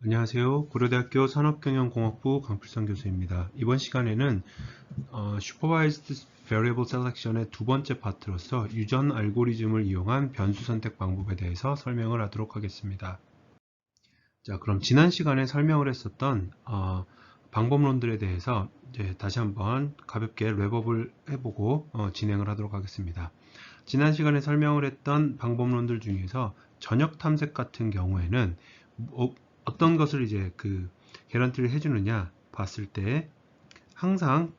안녕하세요. 고려대학교 산업경영공학부 강필성 교수입니다. 이번 시간에는 Supervised Variable Selection의 두 번째 파트로서 유전 알고리즘을 이용한 변수 선택 방법에 대해서 설명을 하도록 하겠습니다. 자, 그럼 지난 시간에 설명을 했었던 방법론들에 대해서 이제 다시 한번 가볍게 랩업을 해보고 진행을 하도록 하겠습니다. 지난 시간에 설명을 했던 방법론들 중에서 전역 탐색 같은 경우에는 어떤 것을 이제 개런티를 해주느냐 봤을 때 항상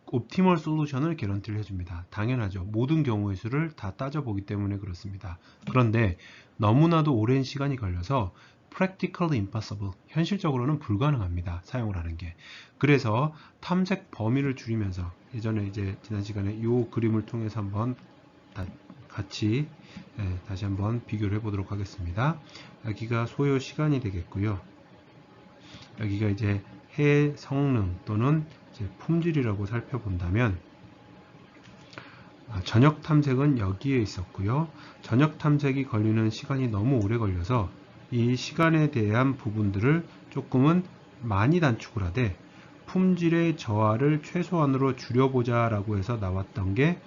옵티멀 솔루션을 개런티를 해줍니다. 당연하죠. 모든 경우의 수를 다 따져보기 때문에 그렇습니다. 그런데 너무나도 오랜 시간이 걸려서 practically impossible, 현실적으로는 불가능합니다. 사용을 하는 게. 그래서 탐색 범위를 줄이면서 예전에 이제 지난 시간에 이 그림을 통해서 한번 같이 다시 한번 비교를 해보도록 하겠습니다. 여기가 소요 시간이 되겠고요. 여기가 이제 해 성능 또는 이제 품질이라고 살펴본다면 전역 탐색은 여기에 있었고요. 전역 탐색이 걸리는 시간이 너무 오래 걸려서 이 시간에 대한 부분들을 조금은 많이 단축을 하되 품질의 저하를 최소한으로 줄여보자 라고 해서 나왔던 게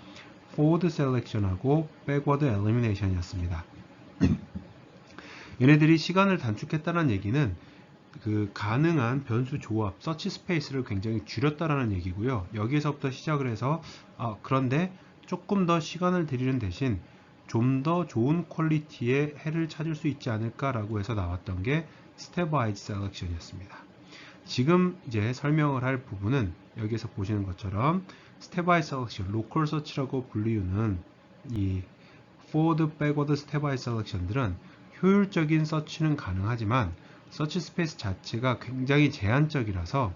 forward selection하고 backward elimination이었습니다. 얘네들이 시간을 단축했다는 얘기는 가능한 변수 조합, 서치 스페이스를 굉장히 줄였다라는 얘기고요. 여기에서부터 시작을 해서 그런데 조금 더 시간을 들이는 대신 좀 더 좋은 퀄리티의 해를 찾을 수 있지 않을까라고 해서 나왔던 게 스텝와이즈 셀렉션이었습니다. 지금 이제 설명을 할 부분은 여기에서 보시는 것처럼 스텝와이즈 셀렉션, 로컬 서치라고 불리우는 이 forward, backward, stepwise selection들은 효율적인 서치는 가능하지만 서치 스페이스 자체가 굉장히 제한적이라서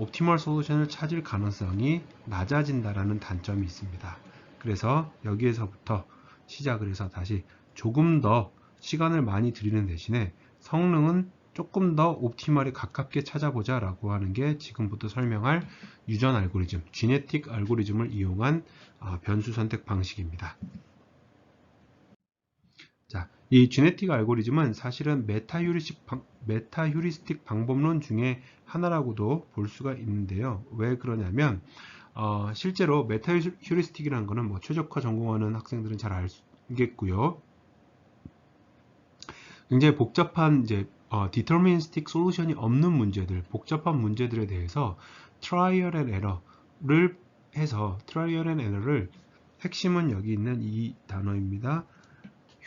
옵티멀 솔루션을 찾을 가능성이 낮아진다라는 단점이 있습니다. 그래서 여기에서부터 시작을 해서 다시 조금 더 시간을 많이 들이는 대신에 성능은 조금 더 옵티멀에 가깝게 찾아보자 라고 하는 게 지금부터 설명할 유전 알고리즘, 지네틱 알고리즘을 이용한 변수 선택 방식입니다. 자, 이 지네틱 알고리즘은 사실은 메타 휴리스틱 방법론 중에 하나라고도 볼 수가 있는데요. 왜 그러냐면 실제로 메타 휴리스틱이라는 거는 뭐 최적화 전공하는 학생들은 잘 알겠고요. 굉장히 복잡한 이제 디터미니스틱 솔루션이 없는 문제들, 복잡한 문제들에 대해서 트라이얼 앤 에러를 해서 트라이얼 앤 에러를 핵심은 여기 있는 이 단어입니다.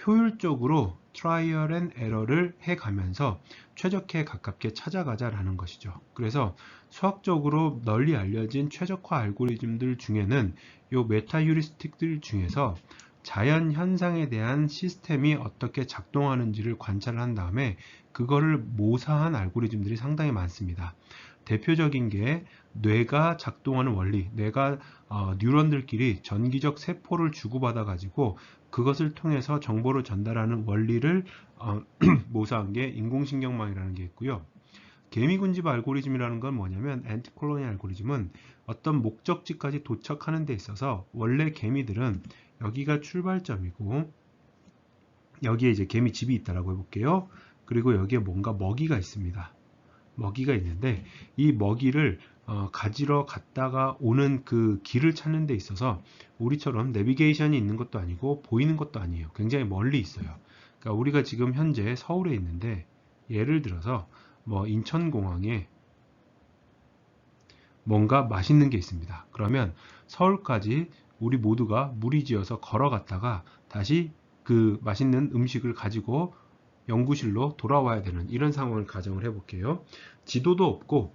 효율적으로 트라이얼 앤 에러를 해가면서 최적화에 가깝게 찾아가자라는 것이죠. 그래서 수학적으로 널리 알려진 최적화 알고리즘들 중에는 이 메타 휴리스틱들 중에서 자연 현상에 대한 시스템이 어떻게 작동하는지를 관찰을 한 다음에 그거를 모사한 알고리즘들이 상당히 많습니다. 대표적인 게 뇌가 작동하는 원리, 뇌가 뉴런들끼리 전기적 세포를 주고받아 가지고 그것을 통해서 정보를 전달하는 원리를 모사한 게 인공신경망이라는 게 있고요. 개미군집 알고리즘이라는 건 뭐냐면 엔티콜로니 알고리즘은 어떤 목적지까지 도착하는 데 있어서 원래 개미들은 여기가 출발점이고 여기에 이제 개미집이 있다라고 해볼게요. 그리고 여기에 뭔가 먹이가 있습니다. 먹이가 있는데 이 먹이를 가지러 갔다가 오는 그 길을 찾는 데 있어서 우리처럼 내비게이션이 있는 것도 아니고 보이는 것도 아니에요. 굉장히 멀리 있어요. 그러니까 우리가 지금 현재 서울에 있는데 예를 들어서 뭐 인천공항에 뭔가 맛있는 게 있습니다. 그러면 서울까지 우리 모두가 무리지어서 걸어갔다가 다시 그 맛있는 음식을 가지고 연구실로 돌아와야 되는 이런 상황을 가정을 해볼게요. 지도도 없고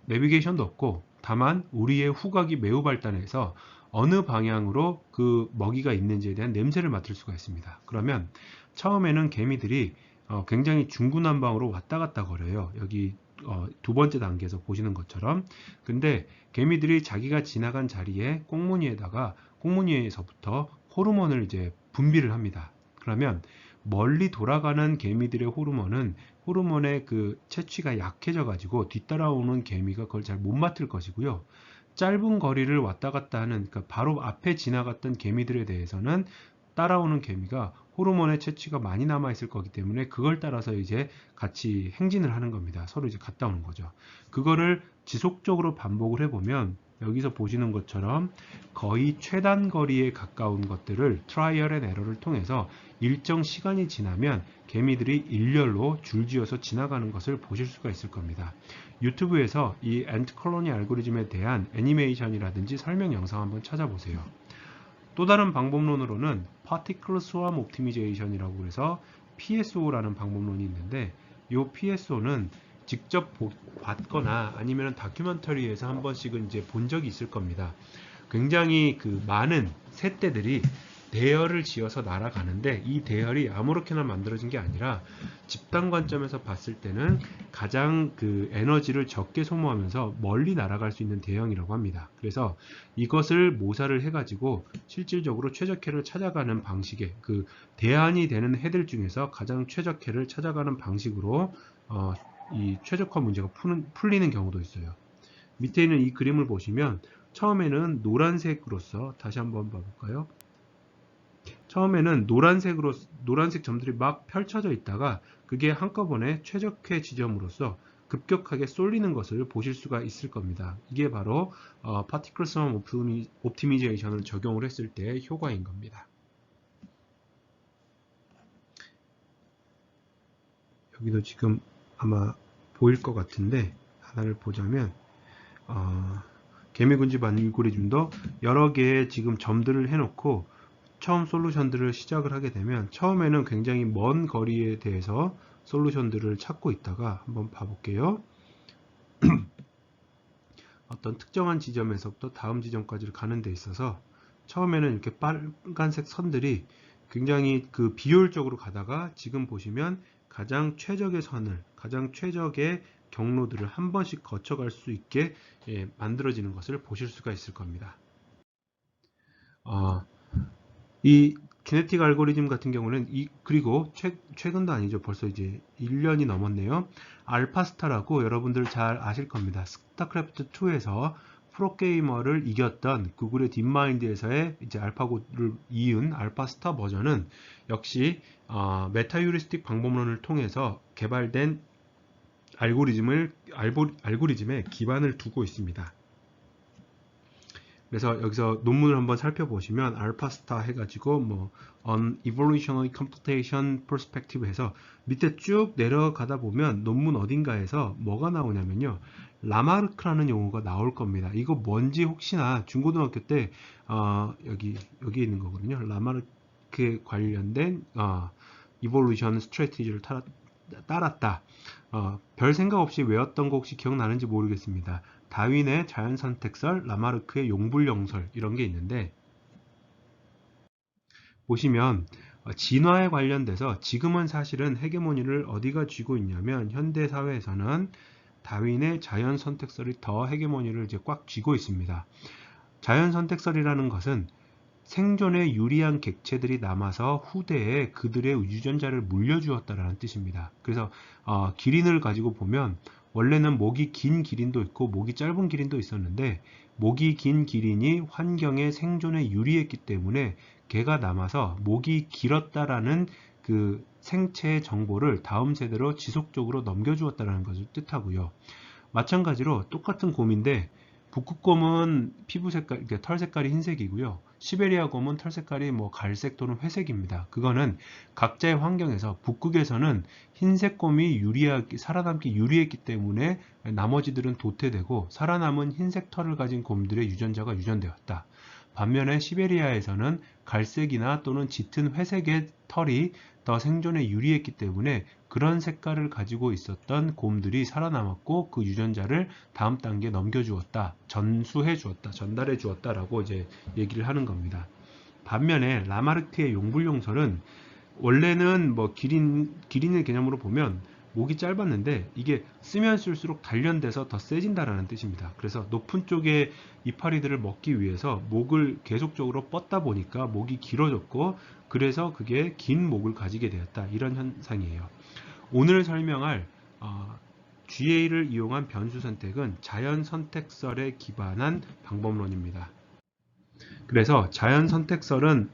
내비게이션도 없고 다만 우리의 후각이 매우 발달해서 어느 방향으로 그 먹이가 있는지에 대한 냄새를 맡을 수가 있습니다. 그러면 처음에는 개미들이 굉장히 중구난방으로 왔다 갔다 거려요. 여기 두 번째 단계에서 보시는 것처럼. 근데 개미들이 자기가 지나간 자리에 꽁무니에서부터 호르몬을 이제 분비를 합니다. 그러면 멀리 돌아가는 개미들의 호르몬의 그 채취가 약해져 가지고 뒤따라오는 개미가 그걸 잘 못 맡을 것이고요. 짧은 거리를 왔다 갔다 하는, 그러니까 바로 앞에 지나갔던 개미들에 대해서는 따라오는 개미가 호르몬의 채취가 많이 남아 있을 거기 때문에 그걸 따라서 이제 같이 행진을 하는 겁니다. 서로 이제 갔다 오는 거죠. 그거를 지속적으로 반복을 해보면 여기서 보시는 것처럼 거의 최단 거리에 가까운 것들을 트라이얼 앤 에러를 통해서 일정 시간이 지나면 개미들이 일렬로 줄지어서 지나가는 것을 보실 수가 있을 겁니다. 유튜브에서 이 앤트 콜로니 알고리즘에 대한 애니메이션이라든지 설명 영상 한번 찾아보세요. 또 다른 방법론으로는 Particle Swarm Optimization이라고 해서 PSO라는 방법론이 있는데 이 PSO는 직접 봤거나 아니면 다큐멘터리에서 한 번씩은 이제 본 적이 있을 겁니다. 굉장히 그 많은 새떼들이 대열을 지어서 날아가는데 이 대열이 아무렇게나 만들어진 게 아니라 집단 관점에서 봤을 때는 가장 그 에너지를 적게 소모하면서 멀리 날아갈 수 있는 대형이라고 합니다. 그래서 이것을 모사를 해가지고 실질적으로 최적해를 찾아가는 방식의 그 대안이 되는 해들 중에서 가장 최적해를 찾아가는 방식으로 이 최적화 문제가 풀리는 경우도 있어요. 밑에 있는 이 그림을 보시면 처음에는 노란색으로서 다시 한번 봐볼까요? 처음에는 노란색 점들이 막 펼쳐져 있다가 그게 한꺼번에 최적화 지점으로서 급격하게 쏠리는 것을 보실 수가 있을 겁니다. 이게 바로 Particle Swarm Optimization을 적용을 했을 때의 효과인 겁니다. 여기도 지금 아마 보일 것 같은데 하나를 보자면 개미군집 알고리즘도 여러 개의 지금 점들을 해놓고 처음 솔루션들을 시작을 하게 되면 처음에는 굉장히 먼 거리에 대해서 솔루션들을 찾고 있다가 한번 봐볼게요. 어떤 특정한 지점에서부터 다음 지점까지를 가는 데 있어서 처음에는 이렇게 빨간색 선들이 굉장히 그 비효율적으로 가다가 지금 보시면 가장 최적의 선을, 가장 최적의 경로들을 한 번씩 거쳐갈 수 있게 만들어지는 것을 보실 수가 있을 겁니다. 이 기네틱 알고리즘 같은 경우는 그리고 최근도 아니죠. 벌써 이제 1년이 넘었네요. 알파스타라고 여러분들 잘 아실 겁니다. 스타크래프트 2에서 프로게이머를 이겼던 구글의 딥마인드에서의 이제 알파고를 이은 알파스타 버전은 역시 메타유리스틱 방법론을 통해서 개발된 알고리즘에 기반을 두고 있습니다. 그래서 여기서 논문을 한번 살펴보시면 알파스타 해가지고 뭐 on evolutionary computation perspective 해서 밑에 쭉 내려가다 보면 논문 어딘가에서 뭐가 나오냐면요, 라마르크라는 용어가 나올 겁니다. 이거 뭔지 혹시나 중고등학교 때 여기 있는 거거든요. 라마르크에 관련된 evolution strategy를 따랐다. 별 생각 없이 외웠던 거 혹시 기억나는지 모르겠습니다. 다윈의 자연선택설, 라마르크의 용불용설 이런 게 있는데 보시면 진화에 관련돼서 지금은 사실은 헤게모니를 어디가 쥐고 있냐면 현대 사회에서는 다윈의 자연선택설이 더 헤게모니를 이제 꽉 쥐고 있습니다. 자연선택설이라는 것은 생존에 유리한 객체들이 남아서 후대에 그들의 유전자를 물려주었다라는 뜻입니다. 그래서 기린을 가지고 보면 원래는 목이 긴 기린도 있고 목이 짧은 기린도 있었는데 목이 긴 기린이 환경에 생존에 유리했기 때문에 개가 남아서 목이 길었다라는 그 생체의 정보를 다음 세대로 지속적으로 넘겨주었다는 것을 뜻하고요. 마찬가지로 똑같은 곰인데 북극곰은 피부 색깔, 털 색깔이 흰색이고요. 시베리아 곰은 털 색깔이 뭐 갈색 또는 회색입니다. 그거는 각자의 환경에서 북극에서는 흰색 곰이 살아남기 유리했기 때문에 나머지들은 도태되고 살아남은 흰색 털을 가진 곰들의 유전자가 유전되었다. 반면에 시베리아에서는 갈색이나 또는 짙은 회색의 털이 더 생존에 유리했기 때문에 그런 색깔을 가지고 있었던 곰들이 살아남았고 그 유전자를 다음 단계에 넘겨주었다, 전수해 주었다, 전달해 주었다라고 이제 얘기를 하는 겁니다. 반면에 라마르크의 용불용설은 원래는 뭐 기린의 개념으로 보면 목이 짧았는데 이게 쓰면 쓸수록 단련돼서 더 세진다라는 뜻입니다. 그래서 높은 쪽의 이파리들을 먹기 위해서 목을 계속적으로 뻗다 보니까 목이 길어졌고 그래서 그게 긴 목을 가지게 되었다, 이런 현상이에요. 오늘 설명할 GA를 이용한 변수 선택은 자연 선택설에 기반한 방법론입니다. 그래서 자연 선택설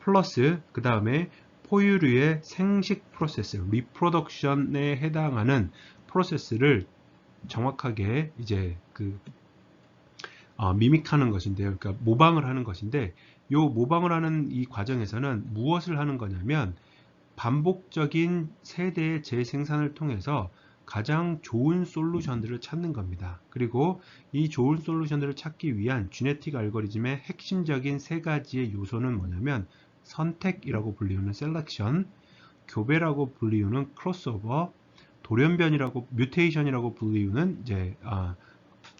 플러스 그 다음에 포유류의 생식 프로세스, 리프로덕션에 해당하는 프로세스를 정확하게 이제 미믹하는 것인데요. 그러니까 모방을 하는 것인데, 요 모방을 하는 이 과정에서는 무엇을 하는 거냐면 반복적인 세대의 재생산을 통해서 가장 좋은 솔루션들을 찾는 겁니다. 그리고 이 좋은 솔루션들을 찾기 위한 지네틱 알고리즘의 핵심적인 세 가지의 요소는 뭐냐면 선택이라고 불리우는 셀렉션, 교배라고 불리우는 크로스오버, 돌연변이라고 뮤테이션이라고 불리우는 이제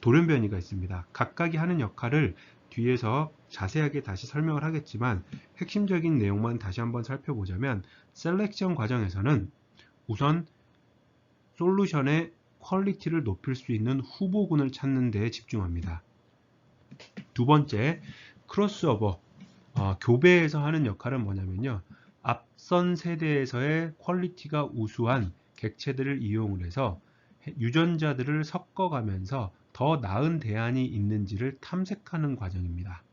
돌연변이가 있습니다. 각각이 하는 역할을 뒤에서 자세하게 다시 설명을 하겠지만 핵심적인 내용만 다시 한번 살펴보자면 셀렉션 과정에서는 우선 솔루션의 퀄리티를 높일 수 있는 후보군을 찾는 데 집중합니다. 두 번째, 크로스오버, 교배에서 하는 역할은 뭐냐면요. 앞선 세대에서의 퀄리티가 우수한 객체들을 이용을 해서 유전자들을 섞어가면서 더 나은 대안이 있는지를 탐색하는 과정입니다.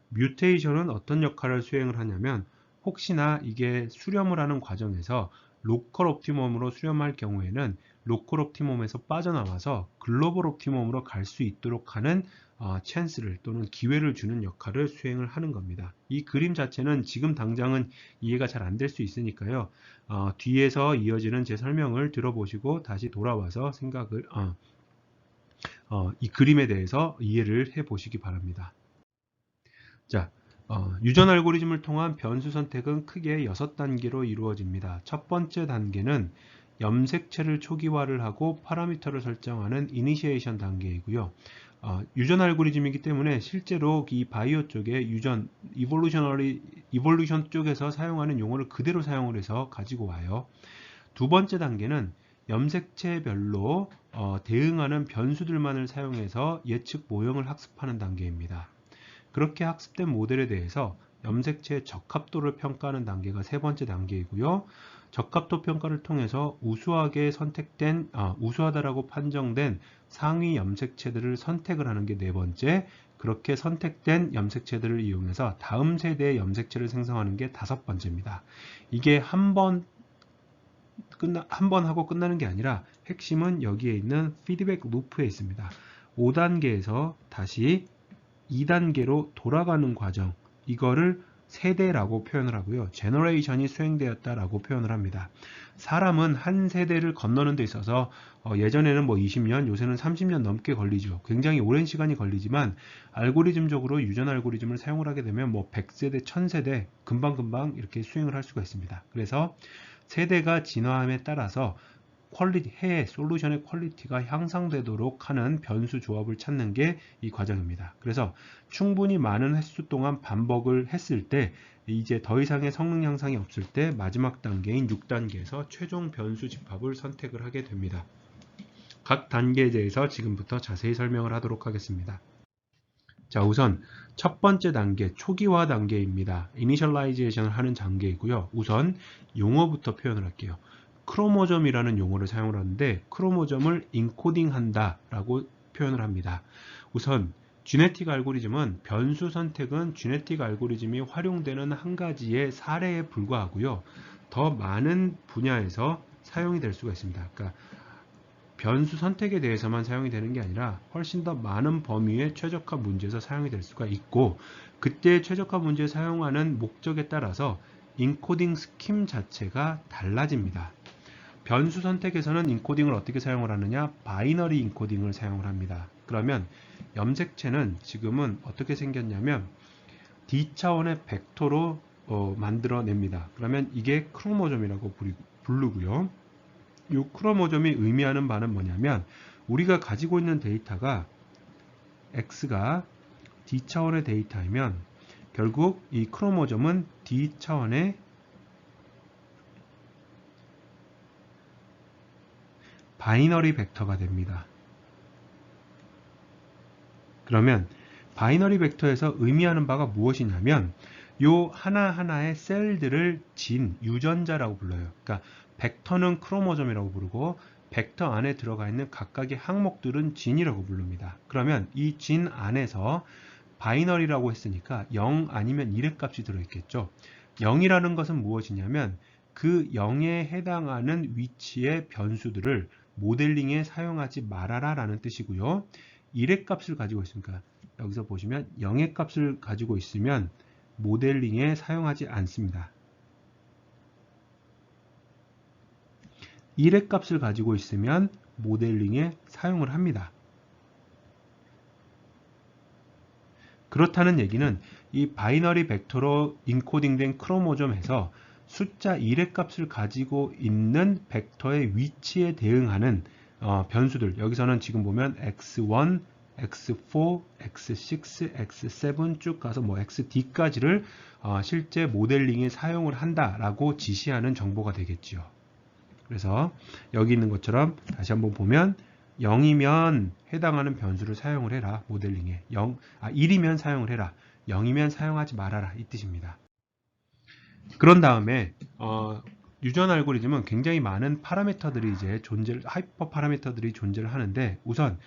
뮤테이션은 어떤 역할을 수행을 하냐면 혹시나 이게 수렴을 하는 과정에서 로컬 옵티멈으로 수렴할 경우에는 로컬 옵티멈에서 빠져나와서 글로벌 옵티멈으로 갈 수 있도록 하는 찬스를 또는 기회를 주는 역할을 수행을 하는 겁니다. 이 그림 자체는 지금 당장은 이해가 잘 안 될 수 있으니까요. 뒤에서 이어지는 제 설명을 들어보시고 다시 돌아와서 생각을 이 그림에 대해서 이해를 해 보시기 바랍니다. 자, 유전 알고리즘을 통한 변수 선택은 크게 6단계로 이루어집니다. 첫 번째 단계는 염색체를 초기화를 하고 파라미터를 설정하는 이니시에이션 단계이고요. 유전 알고리즘이기 때문에 실제로 이 바이오 쪽에 유전 이볼루션 쪽에서 사용하는 용어를 그대로 사용을 해서 가지고 와요. 두 번째 단계는 염색체별로 대응하는 변수들만을 사용해서 예측 모형을 학습하는 단계입니다. 그렇게 학습된 모델에 대해서 염색체의 적합도를 평가하는 단계가 세 번째 단계이고요. 적합도 평가를 통해서 우수하다라고 판정된 상위 염색체들을 선택을 하는 게 네 번째, 그렇게 선택된 염색체들을 이용해서 다음 세대의 염색체를 생성하는 게 다섯 번째입니다. 이게 한 번 하고 끝나는 게 아니라 핵심은 여기에 있는 피드백 루프에 있습니다. 5단계에서 다시 2단계로 돌아가는 과정, 이거를 세대라고 표현을 하고요. 제너레이션이 수행되었다라고 표현을 합니다. 사람은 한 세대를 건너는 데 있어서 예전에는 뭐 20년, 요새는 30년 넘게 걸리죠. 굉장히 오랜 시간이 걸리지만 알고리즘적으로 유전 알고리즘을 사용을 하게 되면 뭐 100세대, 1000세대 금방금방 이렇게 수행을 할 수가 있습니다. 그래서 세대가 진화함에 따라서 솔루션의 퀄리티가 향상되도록 하는 변수 조합을 찾는 게 이 과정입니다. 그래서 충분히 많은 횟수 동안 반복을 했을 때 이제 더 이상의 성능 향상이 없을 때 마지막 단계인 6단계에서 최종 변수 집합을 선택을 하게 됩니다. 각 단계에 대해서 지금부터 자세히 설명을 하도록 하겠습니다. 자, 우선 첫 번째 단계, 초기화 단계입니다. 이니셜라이제이션을 하는 단계이고요. 우선 용어부터 표현을 할게요. 크로모점이라는 용어를 사용을 하는데 크로모점을 인코딩한다 라고 표현을 합니다. 우선 지네틱 알고리즘은 변수 선택은 지네틱 알고리즘이 활용되는 한 가지의 사례에 불과하고요. 더 많은 분야에서 사용이 될 수가 있습니다. 그러니까 변수 선택에 대해서만 사용이 되는 게 아니라 훨씬 더 많은 범위의 최적화 문제에서 사용이 될 수가 있고, 그때 최적화 문제에 사용하는 목적에 따라서 인코딩 스킴 자체가 달라집니다. 변수 선택에서는 인코딩을 어떻게 사용을 하느냐? 바이너리 인코딩을 사용을 합니다. 그러면 염색체는 지금은 어떻게 생겼냐면 D차원의 벡터로 만들어냅니다. 그러면 이게 크로모점이라고 부르고요. 이 크로모점이 의미하는 바는 뭐냐면 우리가 가지고 있는 데이터가 X가 D차원의 데이터이면 결국 이 크로모점은 D차원의 바이너리 벡터가 됩니다. 그러면 바이너리 벡터에서 의미하는 바가 무엇이냐면 요 하나하나의 셀들을 유전자라고 불러요. 그러니까 벡터는 크로모점이라고 부르고 벡터 안에 들어가 있는 각각의 항목들은 진이라고 부릅니다. 그러면 이 진 안에서 바이너리라고 했으니까 0 아니면 1의 값이 들어있겠죠. 0이라는 것은 무엇이냐면 그 0에 해당하는 위치의 변수들을 모델링에 사용하지 말아라 라는 뜻이고요. 1의 값을 가지고 있으니까 여기서 보시면 0의 값을 가지고 있으면 모델링에 사용하지 않습니다. 1의 값을 가지고 있으면 모델링에 사용을 합니다. 그렇다는 얘기는 이 바이너리 벡터로 인코딩된 크로모점에서 숫자 1의 값을 가지고 있는 벡터의 위치에 대응하는 변수들, 여기서는 지금 보면 x1, x4, x6, x7 쭉 가서 뭐 xd까지를 실제 모델링에 사용을 한다라고 지시하는 정보가 되겠죠. 그래서 여기 있는 것처럼 다시 한번 보면 0이면 해당하는 변수를 사용을 해라. 모델링에 1이면 사용을 해라. 0이면 사용하지 말아라. 이 뜻입니다. 그런 다음에 유전 알고리즘은 굉장히 많은 파라미터들이 하이퍼 파라미터들이 존재를 하는데, 우선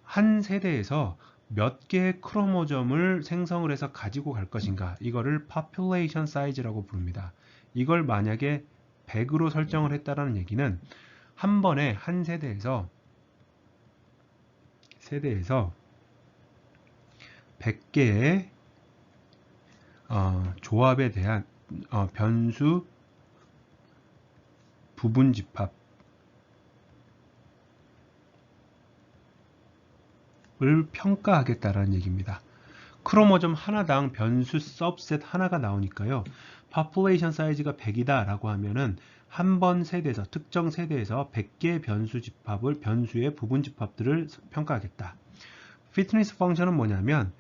한 세대에서 몇 개의 크로모점을 생성을 해서 가지고 갈 것인가, 이거를 population size라고 부릅니다. 이걸 만약에 100으로 설정을 했다라는 얘기는 한 번에 한 세대에서 100개의 조합에 대한 변수 부분 집합을 평가하겠다라는 얘기입니다. 크로모점 하나당 변수 서브셋 하나가 나오니까요. population size가 100이다 라고 하면은 한 번 세대에서, 특정 세대에서 100개의 변수의 부분 집합들을 평가하겠다. 피트니스 펑션은 뭐냐면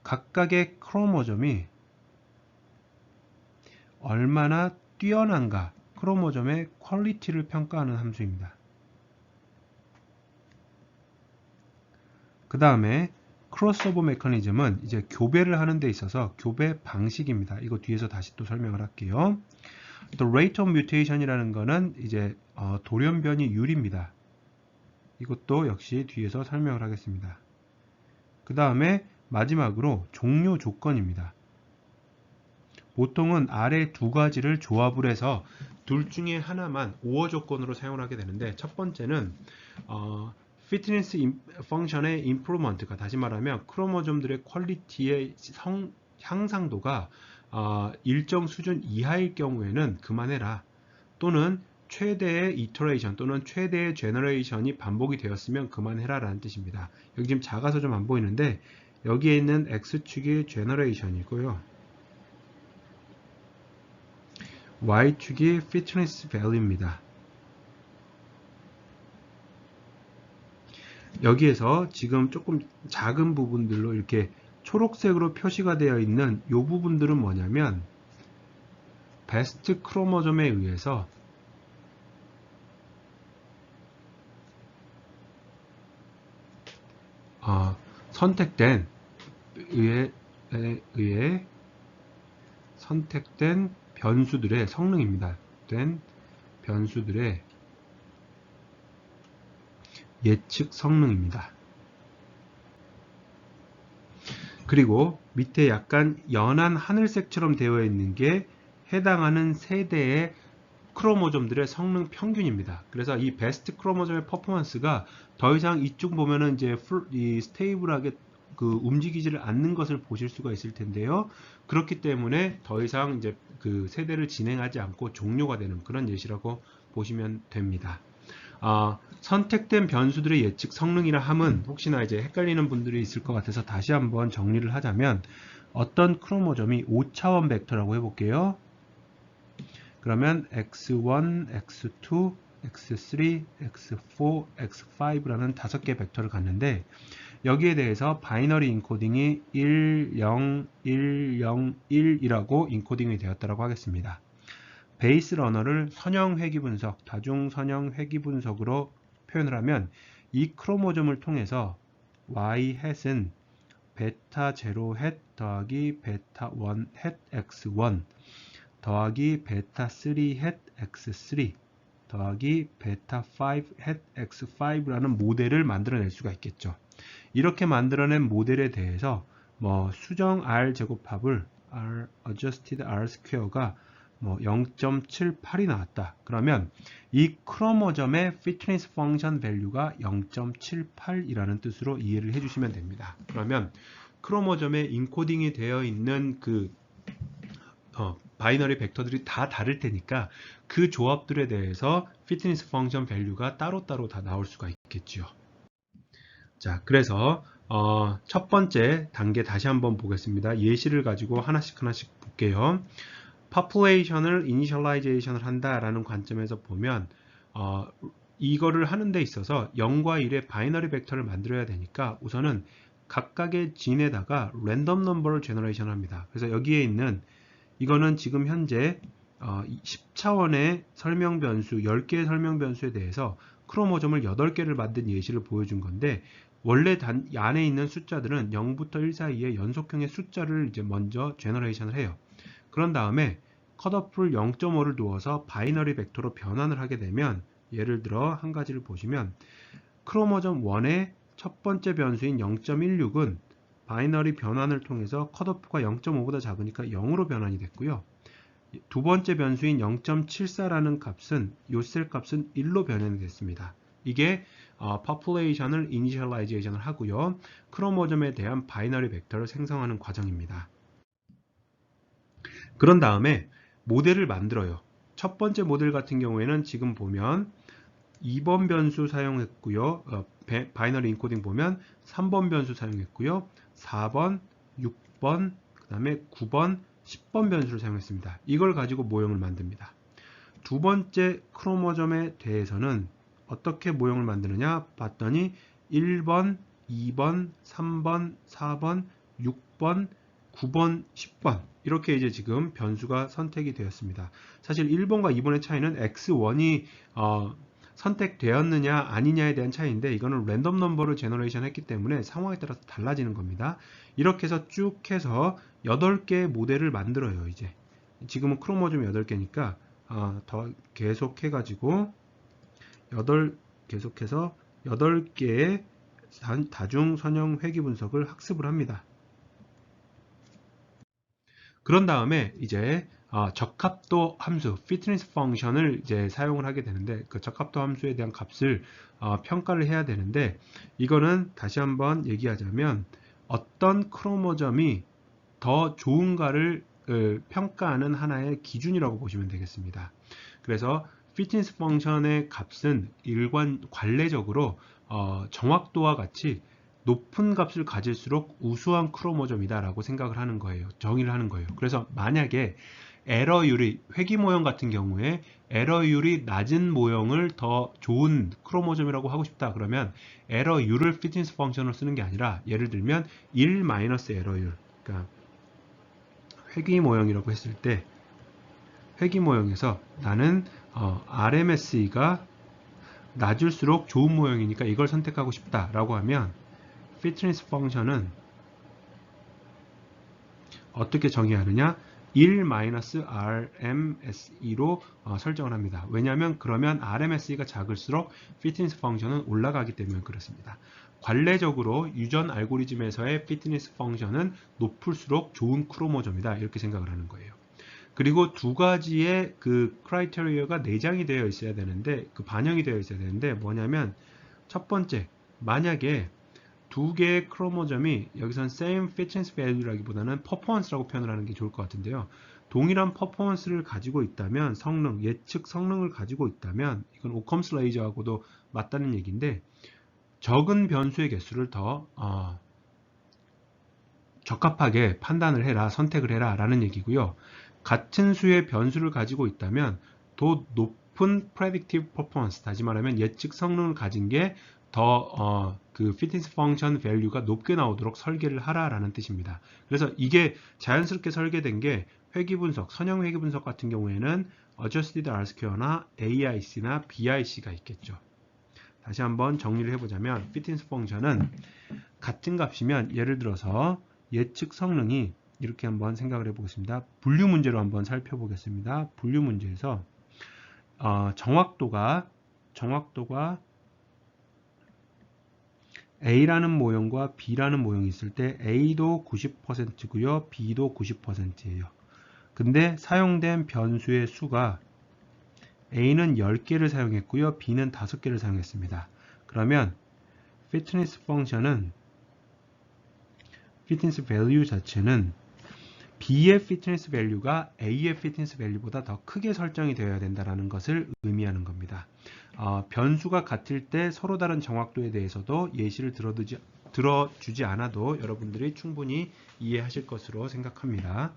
각각의 크로모점이 얼마나 뛰어난가, 크로모점의 퀄리티를 평가하는 함수입니다. 그 다음에 크로스오버 메커니즘은 이제 교배를 하는 데 있어서 교배 방식입니다. 이거 뒤에서 다시 또 설명을 할게요. 또 rate of mutation이라는 거는 이제 돌연변이율입니다. 이것도 역시 뒤에서 설명을 하겠습니다. 그 다음에 마지막으로 종료 조건입니다. 보통은 아래 두 가지를 조합을 해서 둘 중에 하나만 오어 조건으로 사용을 하게 되는데, 첫 번째는 피트니스 펑션의 임프루먼트가, 다시 말하면 크로모점들의 퀄리티의 향상도가 일정 수준 이하일 경우에는 그만해라. 또는 최대의 이터레이션 또는 최대의 제너레이션이 반복이 되었으면 그만해라 라는 뜻입니다. 여기 지금 작아서 좀 안 보이는데 여기에 있는 X축이 제너레이션이고요, Y축이 피트니스 밸류입니다. 여기에서 지금 조금 작은 부분들로 이렇게 초록색으로 표시가 되어 있는 이 부분들은 뭐냐면 베스트 크로모점에 의해서 선택된 변수들의 성능입니다. 된 변수들의 예측 성능입니다. 그리고 밑에 약간 연한 하늘색처럼 되어 있는 게 해당하는 세대의 크로모점들의 성능 평균입니다. 그래서 이 베스트 크로모점의 퍼포먼스가 더 이상 이쪽 보면은 이제 스테이블하게 움직이지를 않는 것을 보실 수가 있을 텐데요. 그렇기 때문에 더 이상 이제 그 세대를 진행하지 않고 종료가 되는 그런 예시라고 보시면 됩니다. 선택된 변수들의 예측 성능이라 함은 혹시나 이제 헷갈리는 분들이 있을 것 같아서 다시 한번 정리를 하자면, 어떤 크로모점이 5차원 벡터라고 해볼게요. 그러면 x1, x2, x3, x4, x5라는 5개 벡터를 갖는데, 여기에 대해서 바이너리 인코딩이 1, 0, 1, 0, 1이라고 인코딩이 되었다고 하겠습니다. 베이스 러너를 선형 회귀 분석, 다중 선형 회귀 분석으로 표현을 하면 이 크로모점을 통해서 y-은 베타 0 햇 더하기 베타 1 햇 x1 더하기 베타 3 햇 x3 더하기 베타 5 햇 x5라는 모델을 만들어낼 수가 있겠죠. 이렇게 만들어낸 모델에 대해서 수정 R 제곱합을 adjusted R square가 뭐 0.78이 나왔다. 그러면 이 크로모점의 fitness function value가 0.78이라는 뜻으로 이해를 해주시면 됩니다. 그러면 크로모점에 인코딩이 되어 있는 그 바이너리 벡터들이 다 다를 테니까 그 조합들에 대해서 fitness function value가 따로따로 다 나올 수가 있겠죠. 자, 그래서 첫 번째 단계 다시 한번 보겠습니다. 예시를 가지고 하나씩 볼게요. population을 initialization을 한다라는 관점에서 보면 이거를 하는 데 있어서 0과 1의 바이너리 벡터를 만들어야 되니까 우선은 각각의 진에다가 랜덤 넘버를 제너레이션 합니다. 그래서 여기에 있는 이거는 지금 현재 10차원의 설명 변수, 10개의 설명 변수에 대해서 크로모점을 8개를 만든 예시를 보여준 건데 원래 안에 있는 숫자들은 0부터 1 사이에 연속형의 숫자를 이제 먼저 제너레이션을 해요. 그런 다음에 컷오프를 0.5를 두어서 바이너리 벡터로 변환을 하게 되면 예를 들어 한 가지를 보시면 크로모점 1의 첫 번째 변수인 0.16은 바이너리 변환을 통해서 컷오프가 0.5보다 작으니까 0으로 변환이 됐고요. 두 번째 변수인 0.74라는 값은 요 셀 값은 1로 변환이 됐습니다. 이게 population을 initialization을 하고요. 크로모점에 대한 바이너리 벡터를 생성하는 과정입니다. 그런 다음에 모델을 만들어요. 첫 번째 모델 같은 경우에는 지금 보면 2번 변수 사용했고요. 바이너리 인코딩 보면 3번 변수 사용했고요. 4번, 6번, 그 다음에 9번, 10번 변수를 사용했습니다. 이걸 가지고 모형을 만듭니다. 두 번째 크로모점에 대해서는 어떻게 모형을 만드느냐 봤더니 1번, 2번, 3번, 4번, 6번, 9번, 10번 이렇게 이제 지금 변수가 선택이 되었습니다. 사실 1번과 2번의 차이는 x1이 선택되었느냐 아니냐에 대한 차이인데 이거는 랜덤 넘버를 제너레이션 했기 때문에 상황에 따라서 달라지는 겁니다. 이렇게 해서 쭉 해서 8개의 모델을 만들어요. 이제 지금은 크로모점이 8개니까 더 계속해 가지고 계속해서 8개의 다중 선형 회귀 분석을 학습을 합니다. 그런 다음에 이제 적합도 함수, fitness function을 이제 사용을 하게 되는데 그 적합도 함수에 대한 값을 평가를 해야 되는데 이거는 다시 한번 얘기하자면 어떤 크로모점이 더 좋은가를 평가하는 하나의 기준이라고 보시면 되겠습니다. 그래서 fitness function의 값은 관례적으로 정확도와 같이 높은 값을 가질수록 우수한 크로모점이다 라고 생각을 하는 거예요. 정의를 하는 거예요. 그래서 만약에 에러율이 회귀 모형 같은 경우에 에러율이 낮은 모형을 더 좋은 크로모점이라고 하고 싶다 그러면 에러율을 피트니스 펑션으로 쓰는 게 아니라 예를 들면 1 마이너스 에러율 그러니까 회귀 모형이라고 했을 때 회귀 모형에서 나는 RMSE가 낮을수록 좋은 모형이니까 이걸 선택하고 싶다 라고 하면 fitness 펑션은 어떻게 정의하느냐 1-RMSE로 설정을 합니다. 왜냐하면 그러면 RMSE가 작을수록 fitness 펑션은 올라가기 때문에 그렇습니다. 관례적으로 유전 알고리즘에서의 fitness 펑션은 높을수록 좋은 크로모점이다 이렇게 생각을 하는 거예요. 그리고 두 가지의 그 크라이테리어가 내장이 되어 있어야 되는데 그 반영이 되어 있어야 되는데 뭐냐면 첫 번째 만약에 두 개의 크로모점이 여기선 same fitness value라기보다는 performance라고 표현을 하는 게 좋을 것 같은데요. 동일한 퍼포먼스를 가지고 있다면 성능, 예측 성능을 가지고 있다면 이건 오컴스 레이저하고도 맞다는 얘기인데 적은 변수의 개수를 더 적합하게 판단을 해라, 선택을 해라 라는 얘기고요. 같은 수의 변수를 가지고 있다면 더 높은 predictive performance, 다시 말하면 예측 성능을 가진 게 더 그 fitness function value가 높게 나오도록 설계를 하라라는 뜻입니다. 그래서 이게 자연스럽게 설계된 게 회귀 분석, 선형 회귀 분석 같은 경우에는 adjusted R-square나 AIC나 BIC가 있겠죠. 다시 한번 정리를 해보자면 fitness function은 같은 값이면 예를 들어서 예측 성능이 이렇게 한번 생각을 해보겠습니다. 분류 문제로 한번 살펴보겠습니다. 분류 문제에서 정확도가 A라는 모형과 B라는 모형이 있을 때 A도 90%고요. B도 90%예요. 근데 사용된 변수의 수가 A는 10개를 사용했고요. B는 5개를 사용했습니다. 그러면 피트니스 펑션은 피트니스 밸류 자체는 B의 피트니스 밸류가 A의 피트니스 밸류보다 더 크게 설정이 되어야 된다는 것을 의미하는 겁니다. 변수가 같을 때 서로 다른 정확도에 대해서도 예시를 들어주지 않아도 여러분들이 충분히 이해하실 것으로 생각합니다.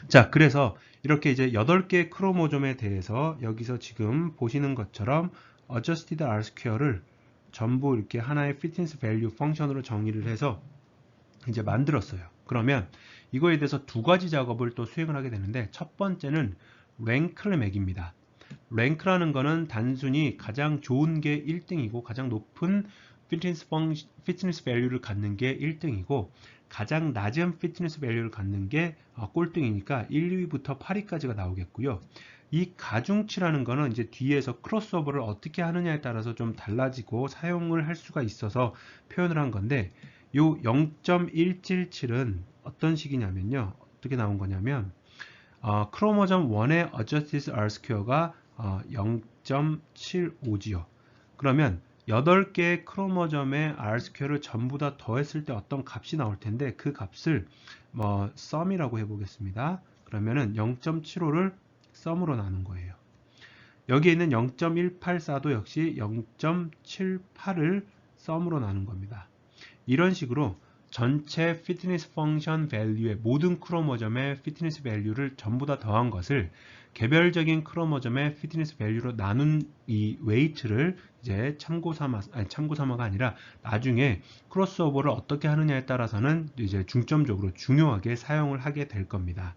자, 그래서 이렇게 이제 8개의 크로모점에 대해서 여기서 지금 보시는 것처럼 adjusted R-square를 전부 이렇게 하나의 fitness value 펑션으로 정의를 해서 이제 만들었어요. 그러면 이거에 대해서 두 가지 작업을 또 수행을 하게 되는데, 첫 번째는 랭크를 매깁니다. 랭크라는 거는 단순히 가장 좋은 게 1등이고 가장 높은 피트니스 밸류를 갖는 게 1등이고 가장 낮은 피트니스 밸류를 갖는 게 꼴등이니까 1, 2위부터 8위까지가 나오겠고요. 이 가중치라는 거는 이제 뒤에서 크로스오버를 어떻게 하느냐에 따라서 좀 달라지고 사용을 할 수가 있어서 표현을 한 건데, 요 0.177은 어떤 식이냐면요. 어떻게 나온 거냐면 크로모점 1의 adjusted R-square가 0.75지요. 그러면 8개의 크로모점의 R-square를 전부 다 더했을 때 어떤 값이 나올 텐데, 그 값을 sum이라고 해보겠습니다. 그러면은 0.75를 sum으로 나눈 거예요. 여기에 있는 0.184도 역시 0.78을 sum으로 나눈 겁니다. 이런 식으로 전체 피트니스 펑션 밸류의 모든 크로모점의 피트니스 밸류를 전부 다 더한 것을 개별적인 크로모점의 피트니스 밸류로 나눈 이 웨이트를 이제 참고 삼아가 아니라 나중에 크로스오버를 어떻게 하느냐에 따라서는 이제 중점적으로 중요하게 사용을 하게 될 겁니다.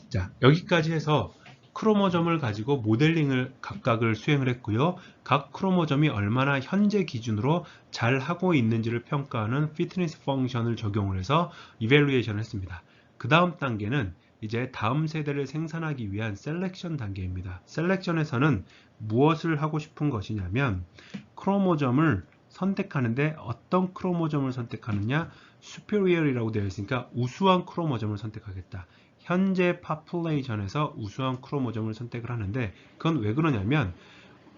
자, 여기까지 해서 크로모점을 가지고 모델링을 각각을 수행을 했고요. 각 크로모점이 얼마나 현재 기준으로 잘 하고 있는지를 평가하는 피트니스 펑션을 적용을 해서 이밸루에이션을 했습니다. 그 다음 단계는 이제 다음 세대를 생산하기 위한 셀렉션 단계입니다. 셀렉션에서는 무엇을 하고 싶은 것이냐면 크로모점을 선택하는데 어떤 크로모점을 선택하느냐, superior이라고 되어 있으니까 우수한 크로모점을 선택하겠다. 현재 파퓰레이션에서 우수한 크로모점을 선택을 하는데, 그건 왜 그러냐면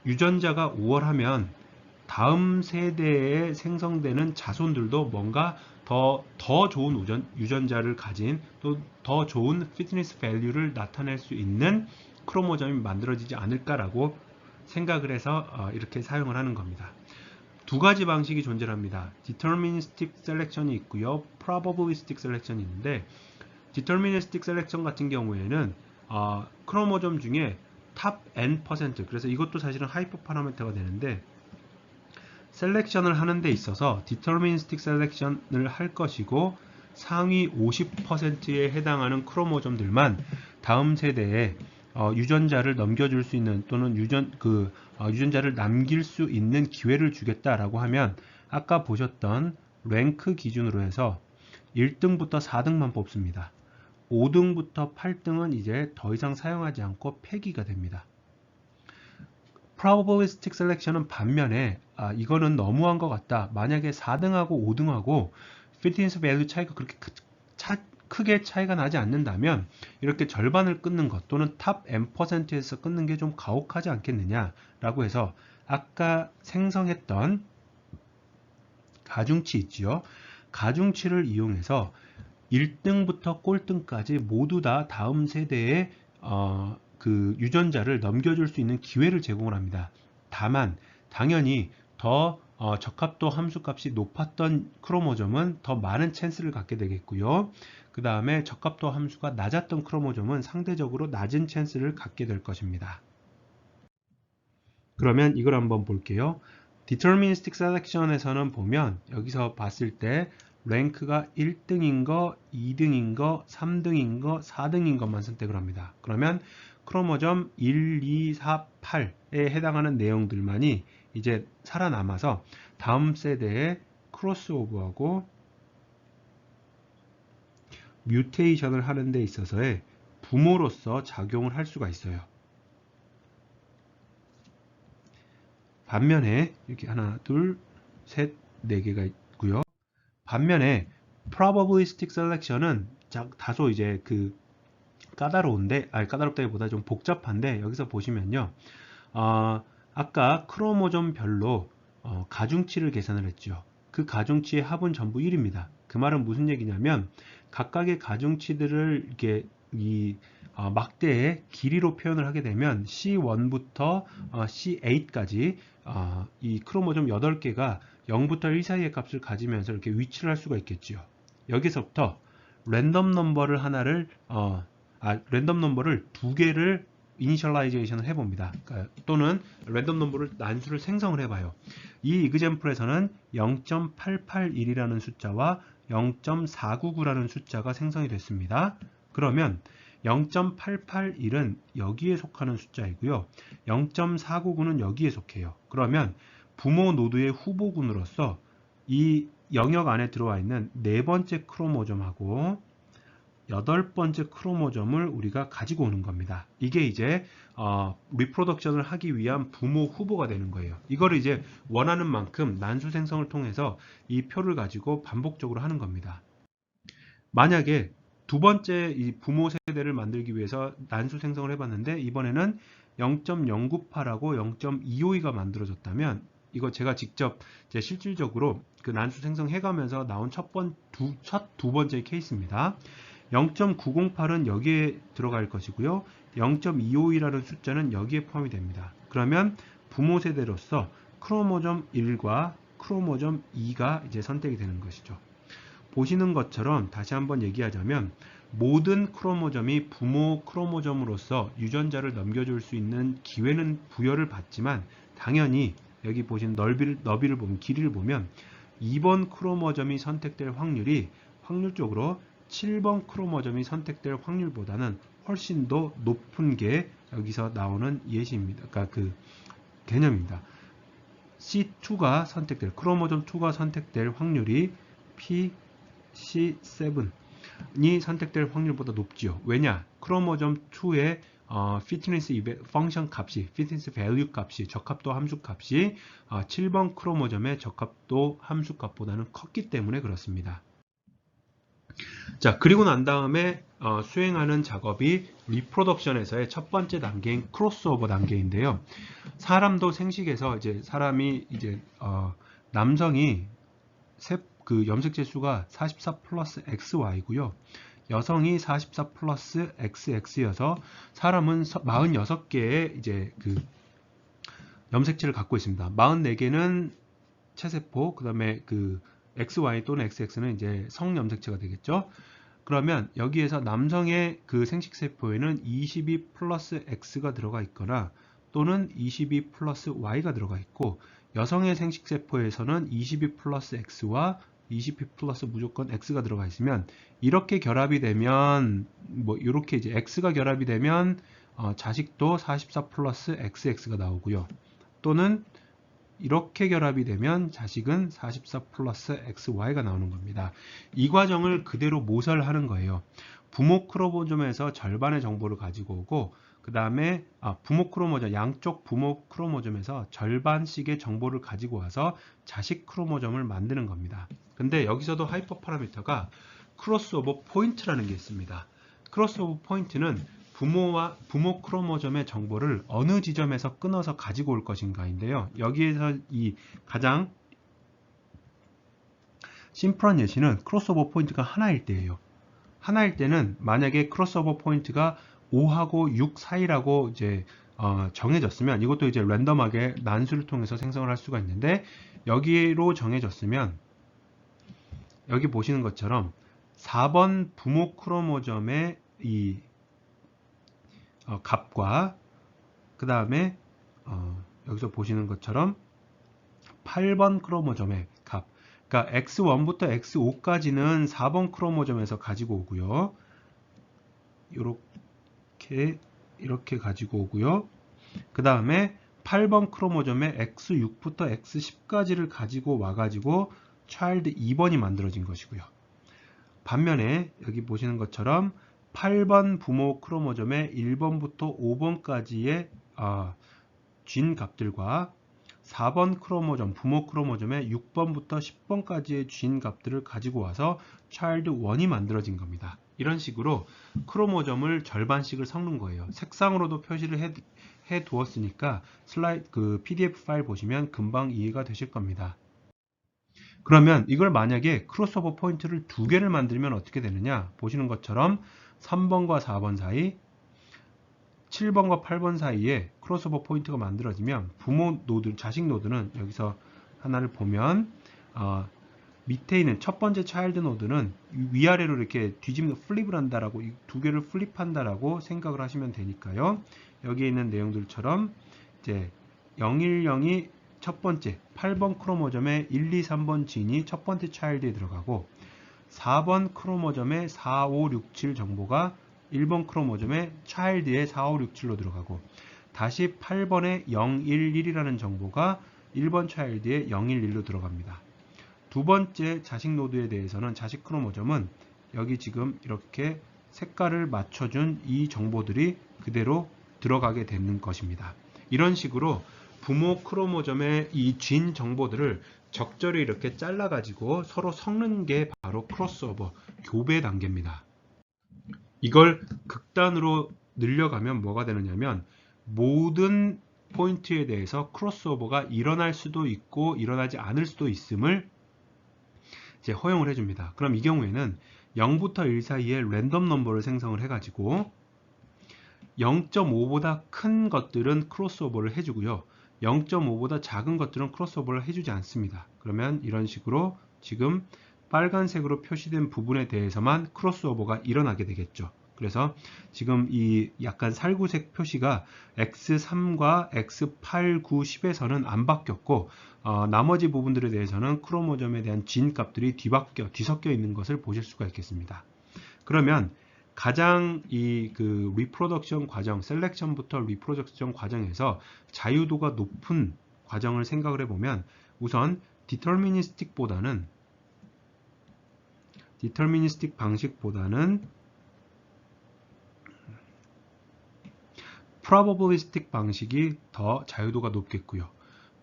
유전자가 우월하면 다음 세대에 생성되는 자손들도 뭔가 더 좋은 유전자를 가진 또 더 좋은 피트니스 밸류를 나타낼 수 있는 크로모점이 만들어지지 않을까라고 생각을 해서 이렇게 사용을 하는 겁니다. 두 가지 방식이 존재합니다. Deterministic selection이 있고요, Probabilistic selection이 있는데, Deterministic selection 같은 경우에는 크로모점 중에 탑 n%, 그래서 이것도 사실은 하이퍼 파라미터가 되는데, 셀렉션을 하는 데 있어서 Deterministic selection을 할 것이고 상위 50%에 해당하는 크로모점들만 다음 세대에 유전자를 넘겨줄 수 있는 또는 유전자를 남길 수 있는 기회를 주겠다라고 하면 아까 보셨던 랭크 기준으로 해서 1등부터 4등만 뽑습니다. 5등부터 8등은 이제 더 이상 사용하지 않고 폐기가 됩니다. Probabilistic selection은 반면에 이거는 너무한 것 같다. 만약에 4등하고 5등하고 fitness value 차이가 그렇게 크게 차이가 나지 않는다면 이렇게 절반을 끊는 것 또는 탑 n%에서 끊는 게 좀 가혹하지 않겠느냐라고 해서 아까 생성했던 가중치 있지요. 가중치를 이용해서 1등부터 꼴등까지 모두 다 다음 세대에 그 유전자를 넘겨줄 수 있는 기회를 제공을 합니다. 다만 당연히 더 적합도 함수값이 높았던 크로모점은 더 많은 찬스를 갖게 되겠고요. 그 다음에 적합도 함수가 낮았던 크로모점은 상대적으로 낮은 찬스를 갖게 될 것입니다. 그러면 이걸 한번 볼게요. Deterministic selection에서는 보면 여기서 봤을 때 랭크가 1등인 거, 2등인 거, 3등인 거, 4등인 것만 선택을 합니다. 그러면 크로모점 1, 2, 4, 8에 해당하는 내용들만이 이제 살아남아서 다음 세대에 크로스오버하고 뮤테이션을 하는 데 있어서의 부모로서 작용을 할 수가 있어요. 반면에 이렇게 하나, 둘, 셋, 네 개가 있고요. 반면에 probabilistic selection은 다소 이제 그 까다로운데, 아니 까다롭다기보다 좀 복잡한데, 여기서 보시면요, 아까 크로모좀별로 가중치를 계산을 했죠. 그 가중치의 합은 전부 1입니다. 그 말은 무슨 얘기냐면 각각의 가중치들을 이렇게 이 막대의 길이로 표현을 하게 되면 C1부터 C8까지 이 크로모좀 8개가 0부터 1 사이의 값을 가지면서 이렇게 위치를 할 수가 있겠죠. 여기서부터 랜덤 넘버를 랜덤 넘버를 두 개를 이니셜라이제이션을 해봅니다. 그러니까 또는 랜덤 넘버를 난수를 생성을 해봐요. 이 이그젬플에서는 0.881이라는 숫자와 0.499라는 숫자가 생성이 됐습니다. 그러면 0.881은 여기에 속하는 숫자이고요. 0.499는 여기에 속해요. 그러면 부모 노드의 후보군으로서 이 영역 안에 들어와 있는 네 번째 크로모점하고 여덟 번째 크로모점을 우리가 가지고 오는 겁니다. 이게 이제 리프로덕션을 하기 위한 부모 후보가 되는 거예요. 이거를 이제 원하는 만큼 난수 생성을 통해서 이 표를 가지고 반복적으로 하는 겁니다. 만약에 두 번째 이 부모 세대를 만들기 위해서 난수 생성을 해봤는데 이번에는 0.098하고 0.252가 만들어졌다면 이거 제가 직접 실질적으로 그 난수 생성해가면서 나온 첫 두 번째 케이스입니다. 0.908은 여기에 들어갈 것이고요. 0.252라는 숫자는 여기에 포함이 됩니다. 그러면 부모 세대로서 크로모점 1과 크로모점 2가 이제 선택이 되는 것이죠. 보시는 것처럼 다시 한번 얘기하자면 모든 크로모점이 부모 크로모점으로서 유전자를 넘겨줄 수 있는 기회는 부여를 받지만 당연히 여기 보시는 너비를 보면 길이를 보면 2번 크로모점이 선택될 확률이 확률적으로 7번 크로모점이 선택될 확률보다는 훨씬 더 높은 게 여기서 나오는 예시입니다. 그러니까 그 개념입니다. C2가 선택될 크로모점 2가 선택될 확률이 PC7이 선택될 확률보다 높지요. 왜냐? 크로모점 2의 피트니스 펑션 값이 피트니스 밸류 값이 적합도 함수 값이 7번 크로모점의 적합도 함수 값보다는 컸기 때문에 그렇습니다. 자, 그리고 난 다음에 수행하는 작업이 리프로덕션에서의 첫 번째 단계인 크로스오버 단계인데요. 사람도 생식에서 이제 사람이 이제 남성이 그 염색체 수가 44 플러스 XY고요. 여성이 44 플러스 XX여서 사람은 46개의 이제 그 염색체를 갖고 있습니다. 44개는 체세포, 그 다음에 그 XY 또는 XX는 이제 성염색체가 되겠죠. 그러면 여기에서 남성의 그 생식세포에는 22 플러스 X가 들어가 있거나 또는 22 플러스 Y가 들어가 있고 여성의 생식세포에서는 22 플러스 X와 22 플러스 무조건 X가 들어가 있으면 이렇게 결합이 되면 뭐 이렇게 이제 X가 결합이 되면 자식도 44 플러스 XX가 나오고요. 또는 이렇게 결합이 되면 자식은 44 플러스 XY가 나오는 겁니다. 이 과정을 그대로 모설하는 거예요. 부모 크로모점에서 절반의 정보를 가지고 오고 그 다음에 부모 크로모점, 양쪽 부모 크로모점에서 절반씩의 정보를 가지고 와서 자식 크로모점을 만드는 겁니다. 근데 여기서도 하이퍼 파라미터가 크로스오버 포인트라는 게 있습니다. 크로스오버 포인트는 부모 크로모점의 정보를 어느 지점에서 끊어서 가지고 올 것인가인데요. 여기에서 이 가장 심플한 예시는 크로스오버 포인트가 하나일 때예요. 하나일 때는 만약에 크로스오버 포인트가 5하고 6 사이라고 이제 정해졌으면 이것도 이제 랜덤하게 난수를 통해서 생성을 할 수가 있는데 여기로 정해졌으면 여기 보시는 것처럼 4번 부모 크로모점의 이 값과 그 다음에 여기서 보시는 것처럼 8번 크로모점의 값, 그러니까 X1부터 X5까지는 4번 크로모점에서 가지고 오고요. 이렇게 가지고 오고요. 그 다음에 8번 크로모점의 X6부터 X10까지를 가지고 와가지고 차일드 2번이 만들어진 것이고요. 반면에 여기 보시는 것처럼 8번 부모 크로모점의 1번부터 5번까지의 진 값들과 4번 크로모점, 부모 크로모점의 6번부터 10번까지의 진 값들을 가지고 와서 child 1이 만들어진 겁니다. 이런 식으로 크로모점을 절반씩을 섞는 거예요. 색상으로도 표시를 해 두었으니까 그 PDF 파일 보시면 금방 이해가 되실 겁니다. 그러면 이걸 만약에 크로스오버 포인트를 2개를 만들면 어떻게 되느냐? 보시는 것처럼 3번과 4번 사이, 7번과 8번 사이에 크로스오버 포인트가 만들어지면 부모 노드, 자식 노드는 여기서 하나를 보면 밑에 있는 첫 번째 차일드 노드는 위아래로 이렇게 뒤집는 플립을 한다라고, 이 2개를 플립한다라고 생각을 하시면 되니까요. 여기에 있는 내용들처럼 이제 010이 첫 번째 8번 크로모점의 1, 2, 3번 진이 첫 번째 차일드에 들어가고 4번 크로모점의 4, 5, 6, 7 정보가 1번 크로모점의 차일드에 4, 5, 6, 7로 들어가고 다시 8번에 0, 1, 1이라는 정보가 1번 차일드에 0, 1, 1로 들어갑니다. 두 번째 자식 노드에 대해서는 자식 크로모점은 여기 지금 이렇게 색깔을 맞춰준 이 정보들이 그대로 들어가게 되는 것입니다. 이런 식으로 부모 크로모점의 이 진 정보들을 적절히 이렇게 잘라 가지고 서로 섞는 게 바로 크로스오버, 교배 단계입니다. 이걸 극단으로 늘려가면 뭐가 되느냐면 모든 포인트에 대해서 크로스오버가 일어날 수도 있고 일어나지 않을 수도 있음을 이제 허용을 해줍니다. 그럼 이 경우에는 0부터 1 사이에 랜덤 넘버를 생성을 해가지고 0.5보다 큰 것들은 크로스오버를 해주고요. 0.5보다 작은 것들은 크로스오버를 해주지 않습니다. 그러면 이런 식으로 지금 빨간색으로 표시된 부분에 대해서만 크로스오버가 일어나게 되겠죠. 그래서 지금 이 약간 살구색 표시가 X3과 X8, 9, 10에서는 안 바뀌었고 나머지 부분들에 대해서는 크로모점에 대한 진 값들이 뒤섞여 있는 것을 보실 수가 있겠습니다. 그러면 가장 이 그 리프로덕션 과정, 셀렉션부터 리프로덕션 과정에서 자유도가 높은 과정을 생각을 해보면 우선 디터미니스틱 방식보다는 probabilistic 방식이 더 자유도가 높겠고요.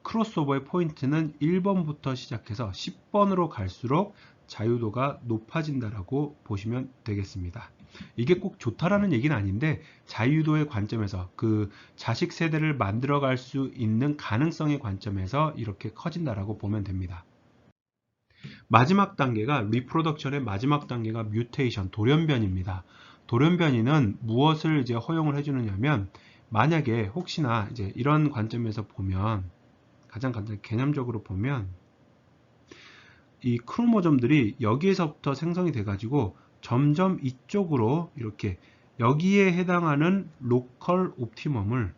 크로스오버의 포인트는 1번부터 시작해서 10번으로 갈수록 자유도가 높아진다라고 보시면 되겠습니다. 이게 꼭 좋다라는 얘기는 아닌데 자유도의 관점에서 그 자식 세대를 만들어갈 수 있는 가능성의 관점에서 이렇게 커진다라고 보면 됩니다. 마지막 단계가 리프로덕션의 마지막 단계가 뮤테이션, 돌연변입니다. 돌연변이는 무엇을 이제 허용을 해주느냐면 만약에 혹시나 이제 이런 관점에서 보면 가장 간단히 개념적으로 보면 이 크로모점들이 여기에서부터 생성이 돼 가지고 점점 이쪽으로 이렇게 여기에 해당하는 로컬 옵티멈을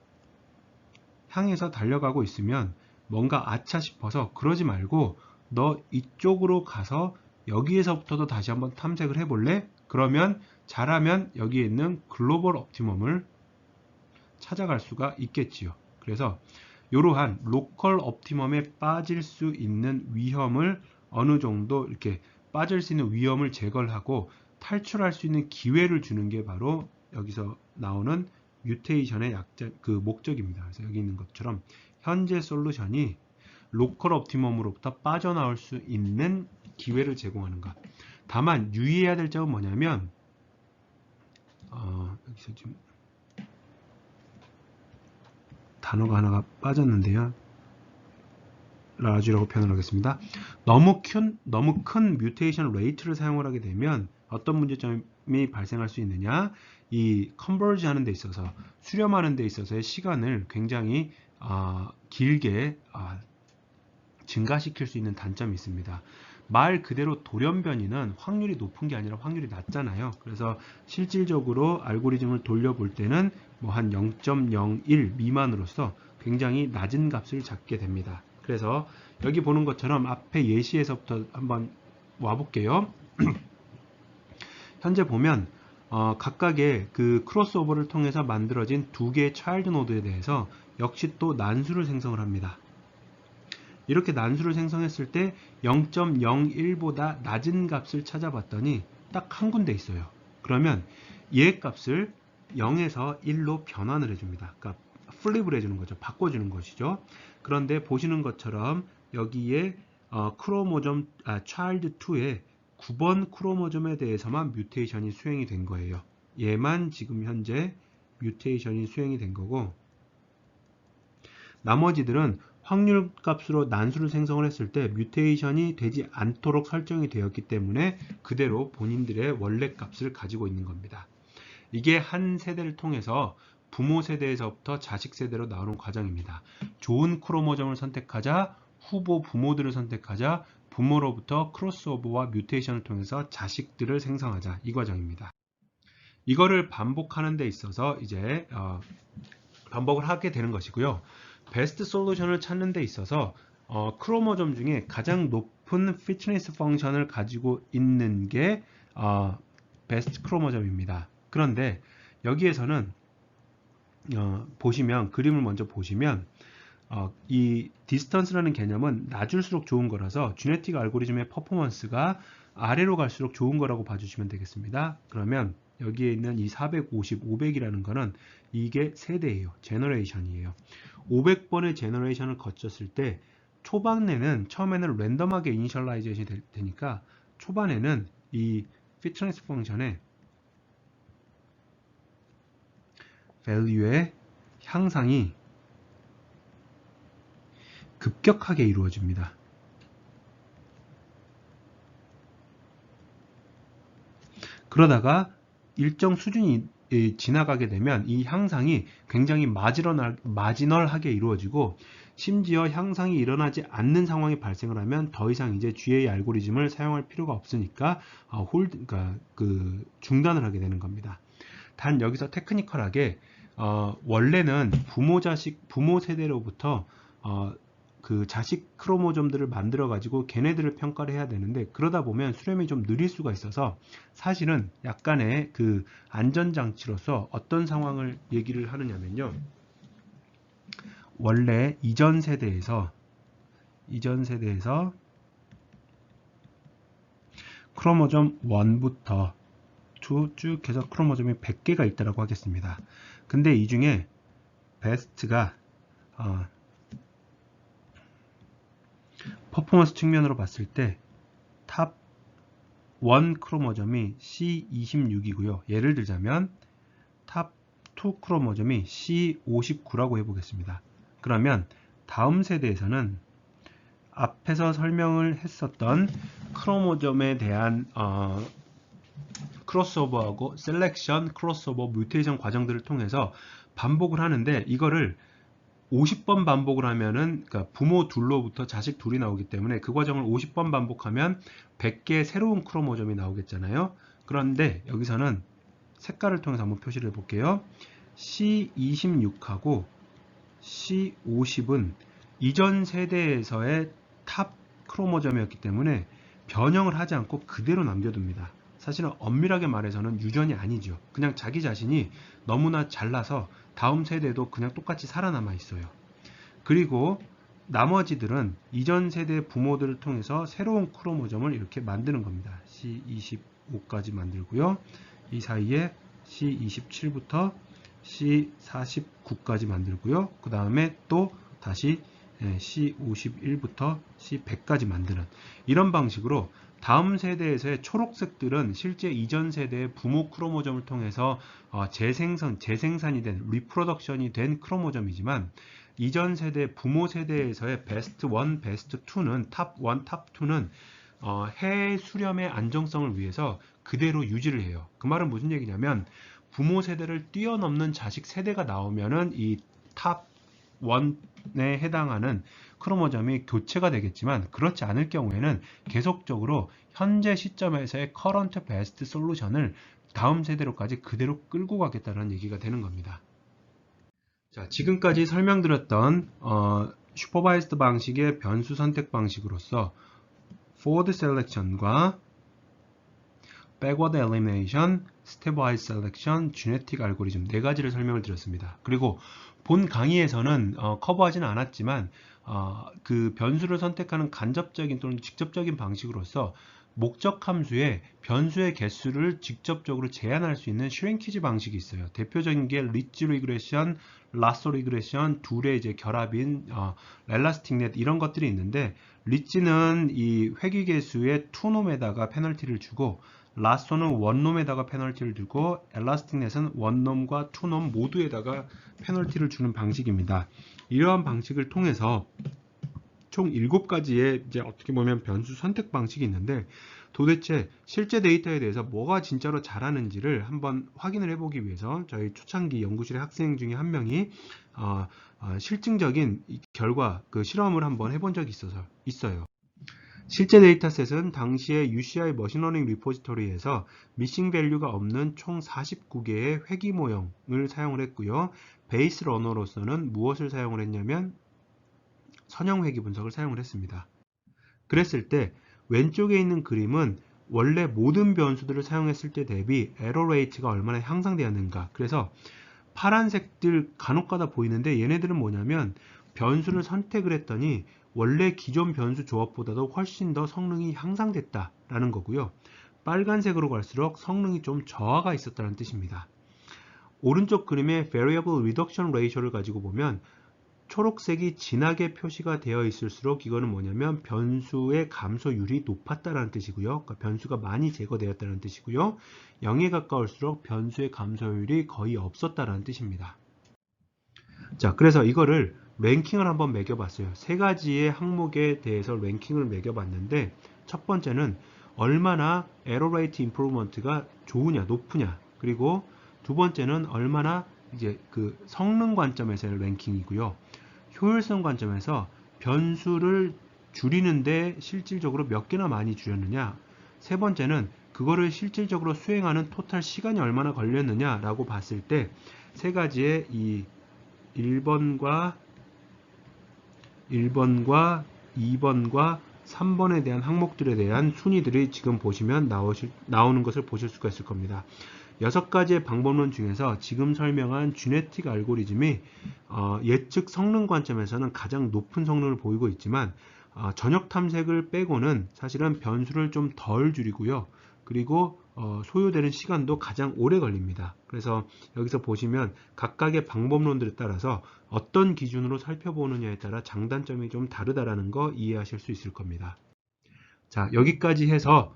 향해서 달려가고 있으면 뭔가 아차 싶어서 그러지 말고 너 이쪽으로 가서 여기에서부터도 다시 한번 탐색을 해볼래? 그러면 잘하면 여기에 있는 글로벌 옵티멈을 찾아갈 수가 있겠지요. 그래서 이러한 로컬 옵티멈에 빠질 수 있는 위험을 어느 정도 이렇게 빠질 수 있는 위험을 제거를 하고 탈출할 수 있는 기회를 주는 게 바로 여기서 나오는 뮤테이션의 그 목적입니다. 그래서 여기 있는 것처럼 현재 솔루션이 로컬 옵티멈으로부터 빠져나올 수 있는 기회를 제공하는 것. 다만 유의해야 될 점은 뭐냐면 여기서 지금 단어가 하나가 빠졌는데요. 라지라고 표현을 하겠습니다. 너무 큰 뮤테이션 레이트를 사용을 하게 되면 어떤 문제점이 발생할 수 있느냐? 이 컨버지 하는 데 있어서 수렴하는 데 있어서의 시간을 굉장히 길게 증가시킬 수 있는 단점이 있습니다. 말 그대로 돌연변이는 확률이 높은 게 아니라 확률이 낮잖아요. 그래서 실질적으로 알고리즘을 돌려볼 때는 뭐 한 0.01 미만으로서 굉장히 낮은 값을 잡게 됩니다. 그래서 여기 보는 것처럼 앞에 예시에서부터 한번 와볼게요. 현재 보면 각각의 그 크로스오버를 통해서 만들어진 두 개의 차일드 노드에 대해서 역시 또 난수를 생성을 합니다. 이렇게 난수를 생성했을 때 0.01보다 낮은 값을 찾아봤더니 딱 한 군데 있어요. 그러면 얘 값을 0에서 1로 변환을 해줍니다. 그러니까 플립을 해주는 거죠. 바꿔주는 것이죠. 그런데 보시는 것처럼 여기에 크로모점 child 2의 9번 크로모점에 대해서만 뮤테이션이 수행이 된 거예요. 얘만 지금 현재 뮤테이션이 수행이 된 거고, 나머지들은 확률 값으로 난수를 생성을 했을 때 뮤테이션이 되지 않도록 설정이 되었기 때문에 그대로 본인들의 원래 값을 가지고 있는 겁니다. 이게 한 세대를 통해서 부모 세대에서부터 자식 세대로 나오는 과정입니다. 좋은 크로모점을 선택하자, 후보 부모들을 선택하자, 부모로부터 크로스오버와 뮤테이션을 통해서 자식들을 생성하자, 이 과정입니다. 이거를 반복하는 데 있어서 이제 반복을 하게 되는 것이고요. 베스트 솔루션을 찾는 데 있어서 크로모점 중에 가장 높은 피트니스 펑션을 가지고 있는 게 베스트 크로모점입니다. 그런데 여기에서는 보시면, 그림을 먼저 보시면 이 디스턴스라는 개념은 낮을수록 좋은 거라서 지네틱 알고리즘의 퍼포먼스가 아래로 갈수록 좋은 거라고 봐주시면 되겠습니다. 그러면 여기에 있는 이 450, 500이라는 거는 이게 세대예요. 제너레이션이에요. 500번의 제너레이션을 거쳤을 때 초반에는, 처음에는 랜덤하게 이니셜라이제이션이 되니까 초반에는 이 피트니스 펑션의 value의 향상이 급격하게 이루어집니다. 그러다가 일정 수준이 지나가게 되면 이 향상이 굉장히 마지널하게 이루어지고, 심지어 향상이 일어나지 않는 상황이 발생을 하면 더 이상 이제 GA 알고리즘을 사용할 필요가 없으니까 중단을 하게 되는 겁니다. 단 여기서 테크니컬하게 원래는 부모 세대로부터 그 자식 크로모점들을 만들어 가지고 걔네들을 평가를 해야 되는데, 그러다 보면 수렴이 좀 느릴 수가 있어서 사실은 약간의 그 안전장치로서 어떤 상황을 얘기를 하느냐면요, 원래 이전 세대에서 크로모점 1부터 2 쭉 해서 크로모점이 100개가 있다고 하겠습니다. 근데 이 중에 베스트가 퍼포먼스 측면으로 봤을 때 탑 1 크로모점이 C26이고요. 예를 들자면 탑 2 크로모점이 C59라고 해보겠습니다. 그러면 다음 세대에서는 앞에서 설명을 했었던 크로모점에 대한 크로스오버하고 셀렉션, 크로스오버, 뮤테이션 과정들을 통해서 반복을 하는데, 이거를 50번 반복을 하면은, 그러니까 부모 둘로부터 자식 둘이 나오기 때문에 그 과정을 50번 반복하면 100개의 새로운 크로모점이 나오겠잖아요. 그런데 여기서는 색깔을 통해서 한번 표시를 해볼게요. C26하고 C50은 이전 세대에서의 탑 크로모점이었기 때문에 변형을 하지 않고 그대로 남겨둡니다. 사실은 엄밀하게 말해서는 유전이 아니죠. 그냥 자기 자신이 너무나 잘나서 다음 세대도 그냥 똑같이 살아남아 있어요. 그리고 나머지들은 이전 세대 부모들을 통해서 새로운 크로모점을 이렇게 만드는 겁니다. C25까지 만들고요. 이 사이에 C27부터 C49까지 만들고요. 그 다음에 또 다시 C51부터 C100까지 만드는, 이런 방식으로 다음 세대에서의 초록색들은 실제 이전 세대의 부모 크로모점을 통해서 재생산이 된, 리프로덕션이 된 크로모점이지만, 이전 세대 부모 세대에서의 베스트 1, 베스트 2는 탑 1, 탑 2는 해 수렴의 안정성을 위해서 그대로 유지를 해요. 그 말은 무슨 얘기냐면, 부모 세대를 뛰어넘는 자식 세대가 나오면은 이 탑 1에 해당하는 크로모점이 교체가 되겠지만, 그렇지 않을 경우에는 계속적으로 현재 시점에서의 커런트 베스트 솔루션을 다음 세대로까지 그대로 끌고 가겠다는 얘기가 되는 겁니다. 자, 지금까지 설명드렸던 슈퍼바이스드 방식의 변수 선택 방식으로서 forward selection과 backward elimination, stepwise selection, genetic algorithm 네 가지를 설명을 드렸습니다. 그리고 본 강의에서는 커버하지는 않았지만 그 변수를 선택하는 간접적인 또는 직접적인 방식으로서 목적 함수에 변수의 개수를 직접적으로 제한할 수 있는 슈링키지 방식이 있어요. 대표적인 게 리츠 리그레션, 라소 리그레션, 둘의 이제 결합인 엘라스틱 넷 이런 것들이 있는데, 리츠는 이 회귀 개수의 투놈에다가 페널티를 주고, 라소는 원놈에다가 페널티를 주고, 엘라스틱 넷은 원놈과 투놈 모두에다가 페널티를 주는 방식입니다. 이러한 방식을 통해서 총 7가지의 이제 어떻게 보면 변수 선택 방식이 있는데, 도대체 실제 데이터에 대해서 뭐가 진짜로 잘하는지를 한번 확인을 해보기 위해서 저희 초창기 연구실의 학생 중에 한 명이 실증적인 결과, 그 실험을 한번 해본 적이 있어요. 실제 데이터셋은 당시에 UCI 머신러닝 리포지토리에서 미싱 밸류가 없는 총 49개의 회귀 모형을 사용을 했고요. 베이스 러너로서는 무엇을 사용을 했냐면 선형 회귀 분석을 사용을 했습니다. 그랬을 때 왼쪽에 있는 그림은 원래 모든 변수들을 사용했을 때 대비 에러 레이트가 얼마나 향상되었는가. 그래서 파란색들 간혹가다 보이는데, 얘네들은 뭐냐면 변수를 선택을 했더니 원래 기존 변수 조합보다도 훨씬 더 성능이 향상됐다라는 거고요. 빨간색으로 갈수록 성능이 좀 저하가 있었다는 뜻입니다. 오른쪽 그림의 Variable Reduction Ratio를 가지고 보면 초록색이 진하게 표시가 되어 있을수록 이거는 뭐냐면 변수의 감소율이 높았다는 뜻이고요. 그러니까 변수가 많이 제거되었다는 뜻이고요. 0에 가까울수록 변수의 감소율이 거의 없었다는 뜻입니다. 자, 그래서 이거를 랭킹을 한번 매겨봤어요. 3가지의 항목에 대해서 랭킹을 매겨봤는데, 첫 번째는 얼마나 에러 레이트 임프루먼트가 좋으냐, 높으냐, 그리고 두 번째는 얼마나 이제 그 성능 관점에서의 랭킹이고요. 효율성 관점에서 변수를 줄이는데 실질적으로 몇 개나 많이 줄였느냐, 세 번째는 그거를 실질적으로 수행하는 토탈 시간이 얼마나 걸렸느냐 라고 봤을 때 3가지의 이 1번과 2번과 3번에 대한 항목들에 대한 순위들이 지금 보시면 나오는 것을 보실 수가 있을 겁니다. 6가지의 방법론 중에서 지금 설명한 지네틱 알고리즘이 예측 성능 관점에서는 가장 높은 성능을 보이고 있지만, 전역 탐색을 빼고는 사실은 변수를 좀 덜 줄이고요. 그리고 소요되는 시간도 가장 오래 걸립니다. 그래서 여기서 보시면 각각의 방법론들에 따라서 어떤 기준으로 살펴보느냐에 따라 장단점이 좀 다르다라는 거 이해하실 수 있을 겁니다. 자, 여기까지 해서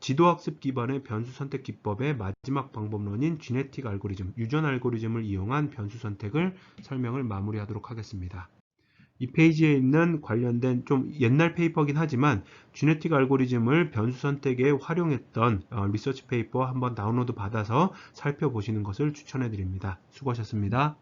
지도학습 기반의 변수 선택 기법의 마지막 방법론인 지네틱 알고리즘, 유전 알고리즘을 이용한 변수 선택을 설명을 마무리하도록 하겠습니다. 이 페이지에 있는 관련된 좀 옛날 페이퍼긴 하지만 지네틱 알고리즘을 변수 선택에 활용했던 리서치 페이퍼 한번 다운로드 받아서 살펴보시는 것을 추천해 드립니다. 수고하셨습니다.